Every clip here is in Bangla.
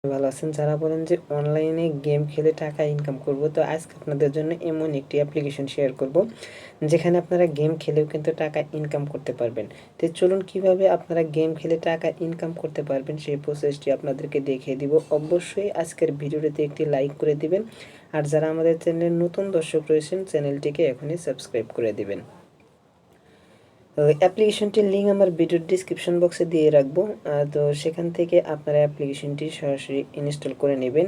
ভালো আছেন। যারা বলেন যে অনলাইনে গেম খেলে টাকা ইনকাম করব, তো আজকে আপনাদের জন্য এমন একটি অ্যাপ্লিকেশন শেয়ার করব যেখানে আপনারা গেম খেলেও কিন্তু টাকা ইনকাম করতে পারবেন। তো চলুন কিভাবে আপনারা গেম খেলে টাকা ইনকাম করতে পারবেন সেই প্রসেসটি আপনাদেরকে দেখিয়ে দিব। অবশ্যই আজকের ভিডিওটিতে একটি লাইক করে দিবেন, আর যারা আমাদের চ্যানেলের নতুন দর্শক রয়েছেন চ্যানেলটিকে এখনই সাবস্ক্রাইব করে দিবেন। তো অ্যাপ্লিকেশনটির লিঙ্ক আমার ভিডিওর ডিসক্রিপশন বক্সে দিয়ে রাখবো। তো সেখান থেকে আপনারা অ্যাপ্লিকেশনটি সরাসরি ইনস্টল করে নেবেন।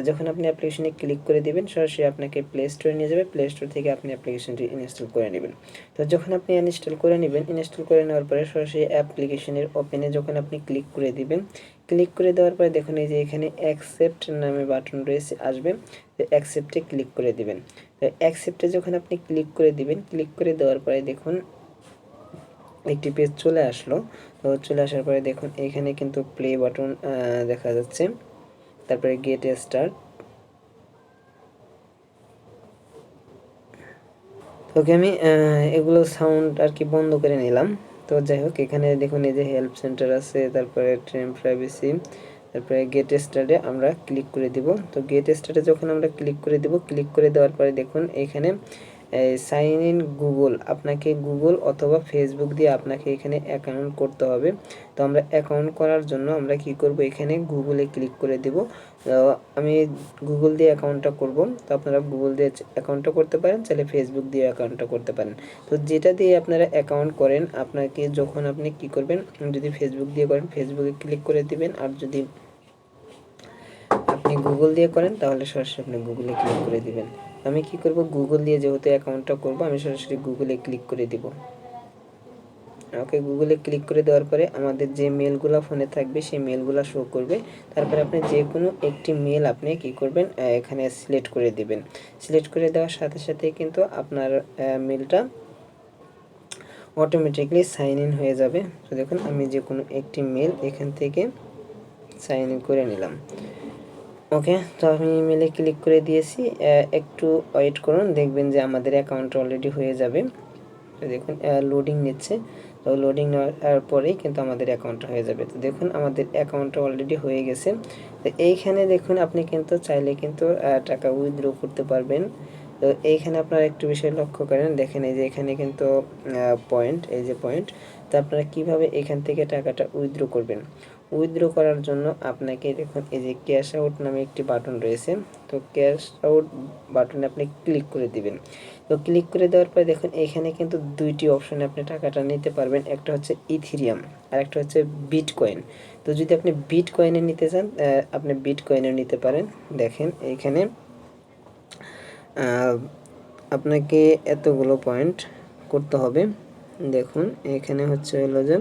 যখন আপনি অ্যাপ্লিকেশনে ক্লিক করে দিবেন সরাসরি আপনাকে প্লে স্টোরে নিয়ে যাবে। প্লে স্টোর থেকে আপনি অ্যাপ্লিকেশনটি ইনস্টল করে নেবেন। তো যখন আপনি ইনস্টল করে নেবেন, ইনস্টল করে নেওয়ার পরে সরাসরি অ্যাপ্লিকেশনের ওপেনে যখন আপনি ক্লিক করে দিবেন, ক্লিক করে দেওয়ার পরে দেখুন এই যে এখানে অ্যাকসেপ্ট নামে বাটন রয়েছে, আসবে। তো অ্যাকসেপ্টে ক্লিক করে দিবেন। তো অ্যাকসেপ্টে যখন আপনি ক্লিক করে দিবেন, ক্লিক করে দেওয়ার পরে দেখুন একটি পেজ চলে আসলো। তো চলে আসার পরে দেখুন এখানে কিন্তু প্লে বাটন দেখা যাচ্ছে, তারপরে গেট স্টার্ট। ওকে, আমি এগুলো সাউন্ড আর কি বন্ধ করে নিলাম। তো যাই হোক, এখানে দেখুন এই যে হেল্প সেন্টার আছে, তারপরে ট্রেন প্রাইভেসি, তারপরে গেট স্টার্টে আমরা ক্লিক করে দিব। তো গেট স্টার্টে যখন আমরা ক্লিক করে দিব, ক্লিক করে দেওয়ার পরে দেখুন এখানে সাইন ইন গুগল, আপনাকে গুগল অথবা ফেসবুক দিয়ে আপনাকে এখানে অ্যাকাউন্ট করতে হবে। তো আমরা অ্যাকাউন্ট করার জন্য আমরা কি করব, এখানে গুগলে ক্লিক করে দেব। আমি গুগল দিয়ে অ্যাকাউন্টটা করব। তো আপনারা গুগল দিয়ে অ্যাকাউন্টটা করতে পারেন, চাইলে ফেসবুক দিয়ে অ্যাকাউন্টটা করতে পারেন। তো যেটা দিয়ে আপনারা অ্যাকাউন্ট করেন, আপনাকে যখন আপনি কি করবেন, যদি ফেসবুক দিয়ে করেন ফেসবুকে ক্লিক করে দিবেন, আর যদি আপনি গুগল দিয়ে করেন তাহলে সরাসরি আপনি গুগলে ক্লিক করে দিবেন। আমি কি করব, গুগল দিয়ে যেহেতু অ্যাকাউন্টটা করব, আমি সরাসরি গুগলে ক্লিক করে দিব। ওকে, গুগলে ক্লিক করে দেওয়ার পরে আমাদের যে মেলগুলো ফোনে থাকবে সেই মেলগুলো শো করবে। তারপরে আপনি যে কোনো একটি মেল আপনি কি করবেন, এখানে সিলেক্ট করে দিবেন। সিলেক্ট করে দেওয়ার সাথে সাথে কিন্তু আপনার মেলটা অটোমেটিকলি সাইন ইন হয়ে যাবে। তো দেখুন আমি যে কোনো একটি মেল এখান থেকে সাইন ইন করে নিলাম। ওকে, তো আমি ইমেলে ক্লিক করে দিয়েছি। একটু ওয়েট করুন, দেখবেন যে আমাদের অ্যাকাউন্ট অলরেডি হয়ে যাবে। তো দেখুন লোডিং নিচ্ছে। তো লোডিং নেওয়ার পরেই কিন্তু আমাদের অ্যাকাউন্ট হয়ে যাবে। তো দেখুন আমাদের অ্যাকাউন্টটা অলরেডি হয়ে গেছে। তো এইখানে দেখুন আপনি কিন্তু চাইলে কিন্তু টাকা উইথড্র করতে পারবেন। তো এইখানে আপনারা একটু বিষয় লক্ষ্য করেন, দেখেন এই যে এখানে কিন্তু পয়েন্ট, এই যে পয়েন্ট। তো আপনারা কীভাবে এখান থেকে টাকাটা উইথড্র করবেন, উইথড্র করার জন্য আপনাকে দেখুন এই যে ক্যাশ আউট নামে একটি বাটন রয়েছে। তো ক্যাশ আউট বাটনে আপনি ক্লিক করে দিবেন। তো ক্লিক করে দেওয়ার পরে দেখুন এখানে কিন্তু দুইটি অপশনে আপনি টাকাটা নিতে পারবেন, একটা হচ্ছে ইথিরিয়াম আর একটা হচ্ছে বিটকয়েন। তো যদি আপনি বিটকয়েনে নিতে চান আপনি বিটকয়েনে নিতে পারেন। দেখেন এইখানে আপনাকে এতগুলো পয়েন্ট করতে হবে। দেখুন এখানে হচ্ছে হলো যে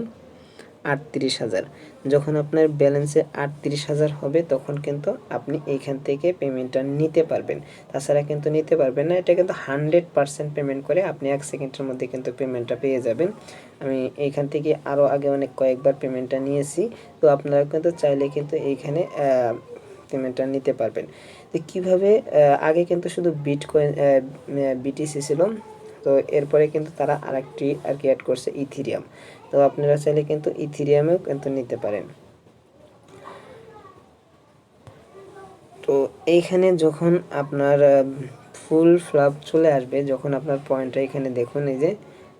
38,000। যখন আপনার ব্যালেন্সে 38,000 হবে তখন কিন্তু আপনি এইখান থেকে পেমেন্টটা নিতে পারবেন, তাছাড়া কিন্তু নিতে পারবেন না। এটা কিন্তু 100% পেমেন্ট করে আপনি 1 সেকেন্ডের মধ্যে কিন্তু পেমেন্টটা পেয়ে যাবেন। আমি এইখান থেকে আরও আগে অনেক কয়েকবার পেমেন্টটা নিয়েছি। তো আপনারা কিন্তু চাইলে কিন্তু এইখানে পেমেন্টটা নিতে পারবেন। তো কীভাবে, আগে কিন্তু শুধু বিটকয়েন বিটিসি ছিল, তো এরপরে কিন্তু তারা আরেকটি আর কি অ্যাড করছে ইথিরিয়াম। তো আপনারা চাইলে কিন্তু ইথিরিয়ামেও কিন্তু নিতে পারেন। তো এইখানে যখন আপনার ফুল ফ্লাপ চলে আসবে, যখন আপনার পয়েন্টটা এখানে দেখুন এই যে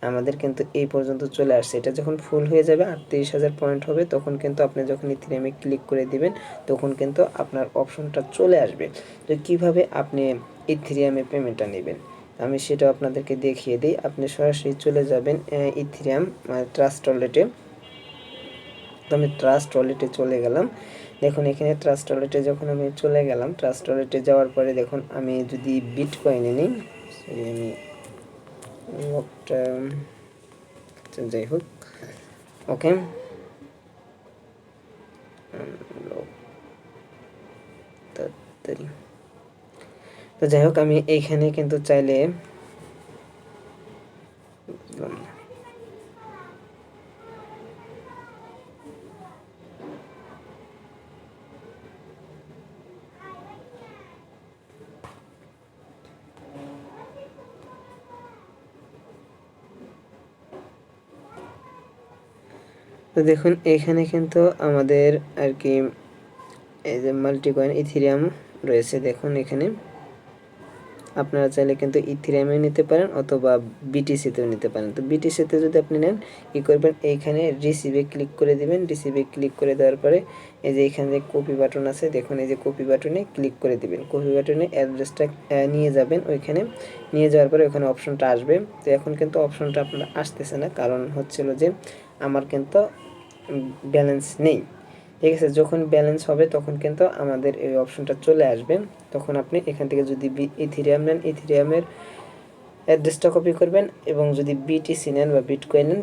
আমাদের কিন্তু এই পর্যন্ত চলে আসছে, এটা যখন ফুল হয়ে যাবে 38,000 পয়েন্ট হবে তখন কিন্তু আপনি যখন ইথিরিয়ামে ক্লিক করে দিবেন তখন কিন্তু আপনার অপশনটা চলে আসবে। তো কিভাবে আপনি ইথিরিয়ামে পেমেন্টটা নেবেন আমি সেটাও আপনাদেরকে দেখিয়ে দিই। আপনি সরাসরি চলে যাবেন ইথিরিয়াম ট্রাস্ট ওয়ালেটে। তো আমি ট্রাস্ট ওয়ালেটে চলে গেলাম। দেখুন এখানে ট্রাস্ট ওয়ালেটে যখন আমি চলে গেলাম, ট্রাস্ট ওয়ালেটে যাওয়ার পরে দেখুন আমি যদি বিটকয়েনে নিই, সরি আমি লকটা, যাই হোক, ওকে, তাড়াতাড়ি। তো যাই হোক আমি এইখানে কিন্তু চাইলে তো দেখুন এখানে কিন্তু আমাদের আর কি এই যে মাল্টিকয়েন ইথেরিয়াম রয়েছে, দেখুন এখানে আপনারা চাইলে কিন্তু ইথেরিয়ামে নিতে পারেন অথবা বিটিসিতেও নিতে পারেন। তো বিটিসিতে যদি আপনি নেন কী করবেন, এইখানে রিসিভে ক্লিক করে দিবেন। রিসিভে ক্লিক করে দেওয়ার পরে এই যে এখানে কপি বাটন আছে, দেখুন এই যে কপি বাটনে ক্লিক করে দিবেন। কপি বাটনে অ্যাড্রেসটা নিয়ে যাবেন, ওইখানে নিয়ে যাওয়ার পরে ওখানে অপশনটা আসবে। তো এখন কিন্তু অপশনটা আপনার আসতেছে না, কারণ হচ্ছিল যে আমার কিন্তু ব্যালেন্স নেই। ঠিক আছে, যখন ব্যালেন্স হবে তখন কিন্তু আমাদের এই অপশনটা চলে আসবে। তখন আপনি এখান থেকে যদি ইথেরিয়াম নেন, ইথেরিয়ামের অ্যাড্রেসটা কপি করবেন, এবং যদি বিটিসি নেন বা বিটকয়েন নেন,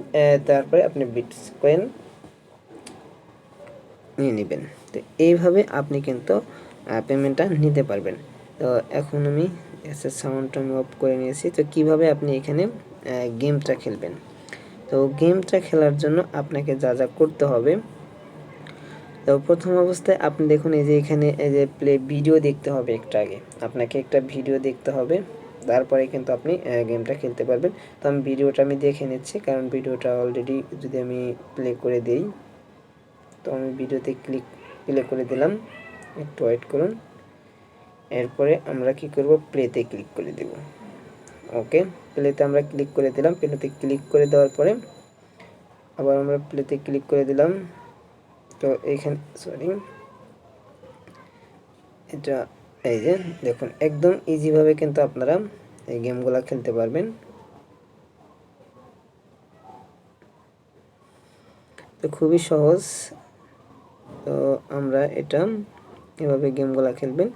তারপরে আপনি বিটকয়েন নিয়ে নেবেন। তো এইভাবে আপনি কিন্তু পেমেন্টটা নিতে পারবেন। তো এখন আমি সাউন্ডটা আমি অফ করে নিয়েছি। তো কিভাবে আপনি এখানে গেমটা খেলবেন, তো গেমটা খেলার জন্য আপনাকে যা যা করতে হবে, তো প্রথম অবস্থায় আপনি দেখুন এই যে এখানে এই যে প্লে ভিডিও দেখতে হবে, একটা আগে আপনাকে একটা ভিডিও দেখতে হবে, তারপরে কিন্তু আপনি গেমটা খেলতে পারবেন। তো আমি ভিডিওটা দেখে নিচ্ছি, কারণ ভিডিওটা অলরেডি যদি আমি প্লে করে দিই, তো আমি ভিডিওতে প্লে করে দিলাম, একটু ওয়েট করুন। এরপরে আমরা কি করব, প্লেতে ক্লিক করে দেব। ওকে, প্লেতে আমরা ক্লিক করে দিলাম। প্লেতে ক্লিক করে দেওয়ার পরে আবার আমরা প্লেতে ক্লিক করে দিলাম। তো এইখানে এটা এই যে দেখুন একদম ইজিভাবে কিন্তু আপনারা এই গেমগুলো খেলতে পারবেন। তো খুবই সহজ। তো আমরা এটা এভাবে গেমগুলো খেলবেন।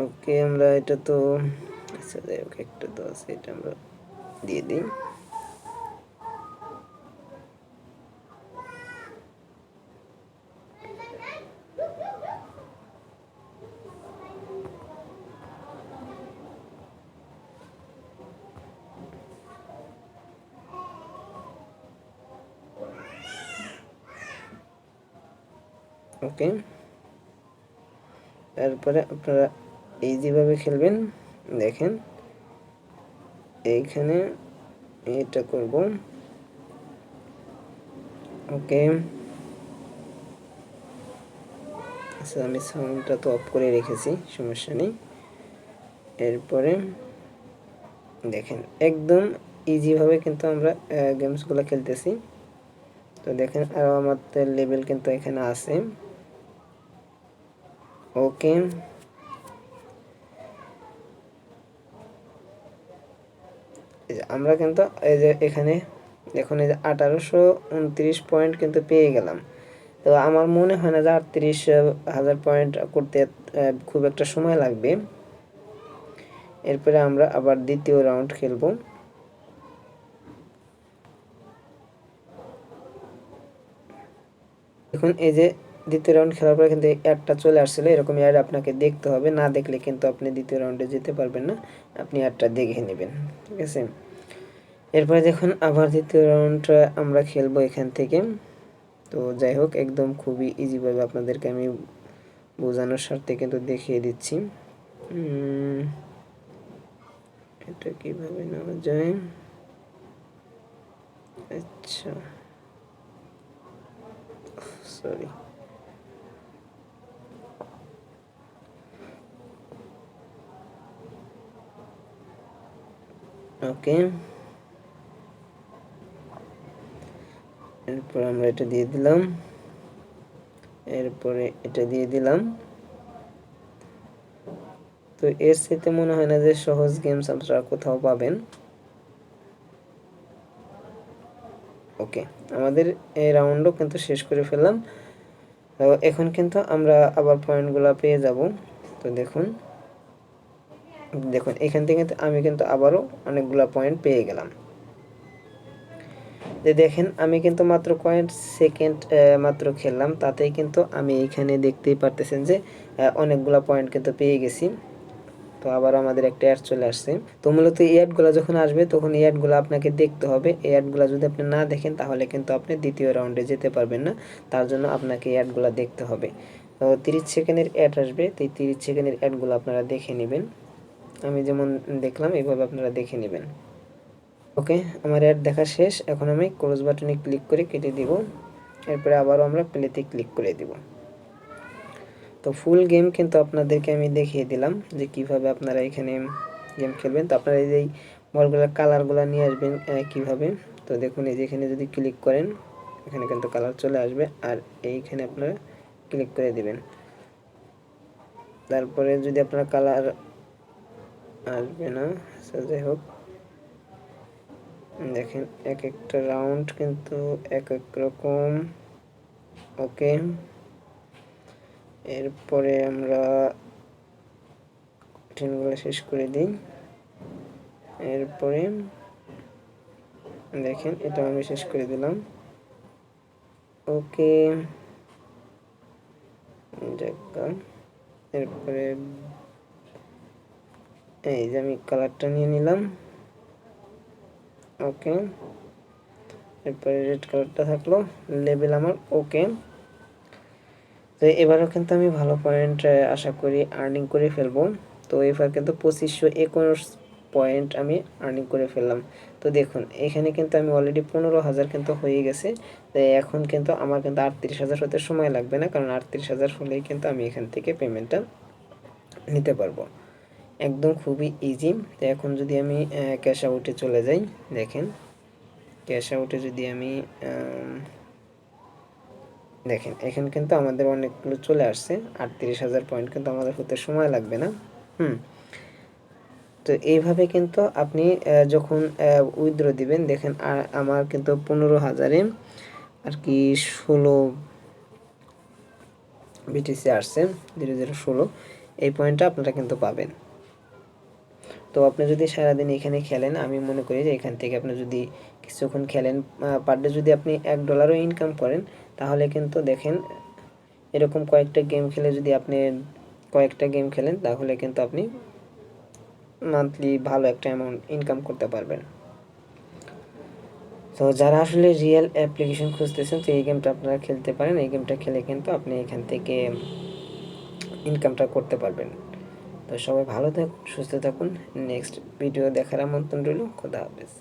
ওকে, আমরা এটা তো আচ্ছা যাই হোক, একটা তো আছে, এটা আমরা দিয়ে দিই। ওকে, তারপরে আপনারা যেভাবে খেলবেন, দেখেন এইখানে এটা করব। ওকে, আচ্ছা আমি সাউন্ডটা তো অফ করে রেখেছি, সমস্যা নেই। এরপরে দেখেন একদম ইজিভাবে কিন্তু আমরা গেমসগুলো খেলতেছি। তো দেখেন আরও আমাদের লেভেল কিন্তু এখানে আছে। ওকে, আমরা কিন্তু এই যে এখানে দেখুন এই যে 1829 পয়েন্ট কিন্তু পেয়ে গেলাম। তো আমার মনে হয় না যে 38,000 পয়েন্ট করতে খুব একটা সময় লাগবে। এরপরে আমরা আবার দ্বিতীয় রাউন্ড খেলবো। দেখুন এই যে দ্বিতীয় রাউন্ড খেলার পরে কিন্তু অ্যাডটা চলে আসছিল, এরকম অ্যাড আপনাকে দেখতে হবে, না দেখলে কিন্তু আপনি দ্বিতীয় রাউন্ডে যেতে পারবেন না, আপনি অ্যাডটা দেখে নেবেন। ঠিক আছে, এরপরে দেখুন আবার দ্বিতীয় রাউন্ড আমরা খেলবো এখান থেকে। তো যাই হোক একদম খুবই ইজিভাবে আপনাদেরকে আমি বোঝানোর স্বার্থে কিন্তু দেখিয়ে দিচ্ছি এটা কিভাবে নেওয়া যায়। আচ্ছা সরি, ওকে, এরপর আমরা এটা দিয়ে দিলাম, এরপরে এটা দিয়ে দিলাম। তো এর সাথে মনে হয় না যে সহজ গেমস আপনারা কোথাও পাবেন। ওকে, আমাদের এই রাউন্ডও কিন্তু শেষ করে ফেললাম। তো এখন কিন্তু আমরা আবার পয়েন্টগুলো পেয়ে যাব। তো দেখুন দেখুন এখান থেকে আমি কিন্তু আবারও অনেকগুলো পয়েন্ট পেয়ে গেলাম। যে দেখেন আমি কিন্তু মাত্র কয়েক সেকেন্ড মাত্র খেললাম, তাতেই কিন্তু আমি এইখানে দেখতেই পারতেছেন যে অনেকগুলো পয়েন্ট কিন্তু পেয়ে গেছি। তো আবার আমাদের একটা অ্যাড চলে আসছে। তো মূলত এই অ্যাডগুলো যখন আসবে তখন এই অ্যাডগুলো আপনাকে দেখতে হবে। এই অ্যাডগুলো যদি আপনি না দেখেন তাহলে কিন্তু আপনি দ্বিতীয় রাউন্ডে যেতে পারবেন না, তার জন্য আপনাকে এই অ্যাডগুলো দেখতে হবে। তো 30 সেকেন্ডের অ্যাড আসবে, তো এই 30 সেকেন্ডের অ্যাডগুলো আপনারা দেখে নেবেন। আমি যেমন দেখলাম এইভাবে আপনারা দেখে নেবেন। ওকে, আমার অ্যাড দেখা শেষ। এখন আমি ক্লোজ বাটনে ক্লিক করে কেটে দিব। এরপরে আবারও আমরা প্লেতে ক্লিক করে দিব। তো ফুল গেম কিন্তু আপনাদেরকে আমি দেখিয়ে দিলাম যে কিভাবে আপনারা এখানে গেম খেলবেন। তো আপনারা এই যে বলগুলোর কালারগুলো নিয়ে আসবেন কিভাবে। তো দেখুন এই যে এখানে যদি ক্লিক করেন এখানে কিন্তু কালার চলে আসবে, আর এইখানে আপনারা ক্লিক করে দিবেন। তারপরে যদি আপনার কালার আসবে না, যাই হোক, দেখেন এক একটা রাউন্ড কিন্তু এক এক রকম। ওকে, এরপরে আমরা ট্রেনগুলো শেষ করে দিই। এরপরে দেখেন এটা আমি শেষ করে দিলাম। ওকে, এরপরে এই যে আমি কালারটা নিয়ে নিলাম। ওকে, এরপরে রেড কালারটা থাকলো, লেভেল আমার ওকে। তো এবারও কিন্তু আমি ভালো পয়েন্ট আশা করি আর্নিং করে ফেলবো। তো এবার কিন্তু 2521 পয়েন্ট আমি আর্নিং করে ফেললাম। তো দেখুন এখানে কিন্তু আমি অলরেডি 15,000 কিন্তু হয়ে গেছে। তো এখন কিন্তু আমার কিন্তু 38,000 হতে সময় লাগবে না, কারণ 38,000 হলেই কিন্তু আমি এখান থেকে পেমেন্টটা নিতে পারবো। একদম খুবই ইজি। তো এখন যদি আমি ক্যাশ আউটে চলে যাই, দেখেন ক্যাশ আউটে যদি আমি দেখেন এখানে কিন্তু আমাদের অনেকগুলো চলে আসছে। 38,000 পয়েন্ট কিন্তু আমাদের হতে সময় লাগবে না। তো এইভাবে কিন্তু আপনি যখন উইথড্র দিবেন, দেখেন আমার কিন্তু 15,000-এ আর কি 16 বিটিসি আসছে, 0016। এই পয়েন্টটা আপনারা কিন্তু পাবেন। তো আপনি যদি সারাদিন এখানে খেলেন, আমি মনে করি যে এখান থেকে আপনি যদি কিছুক্ষণ খেলেন, পার ডে যদি আপনি $1 ইনকাম করেন, তাহলে কিন্তু দেখেন এরকম কয়েকটা গেম খেলে যদি আপনি কয়েকটা গেম খেলেন, তাহলে কিন্তু আপনি মান্থলি ভালো একটা অ্যামাউন্ট ইনকাম করতে পারবেন। তো যারা আসলে রিয়েল অ্যাপ্লিকেশন খুঁজতেছেন, তো এই গেমটা আপনারা খেলতে পারেন। এই গেমটা খেলে কিন্তু আপনি এখান থেকে ইনকামটা করতে পারবেন। তো সবাই ভালো থাকুন, সুস্থ থাকুন। নেক্সট ভিডিও দেখার আমন্ত্রণ রইল। খোদা হাফেজ।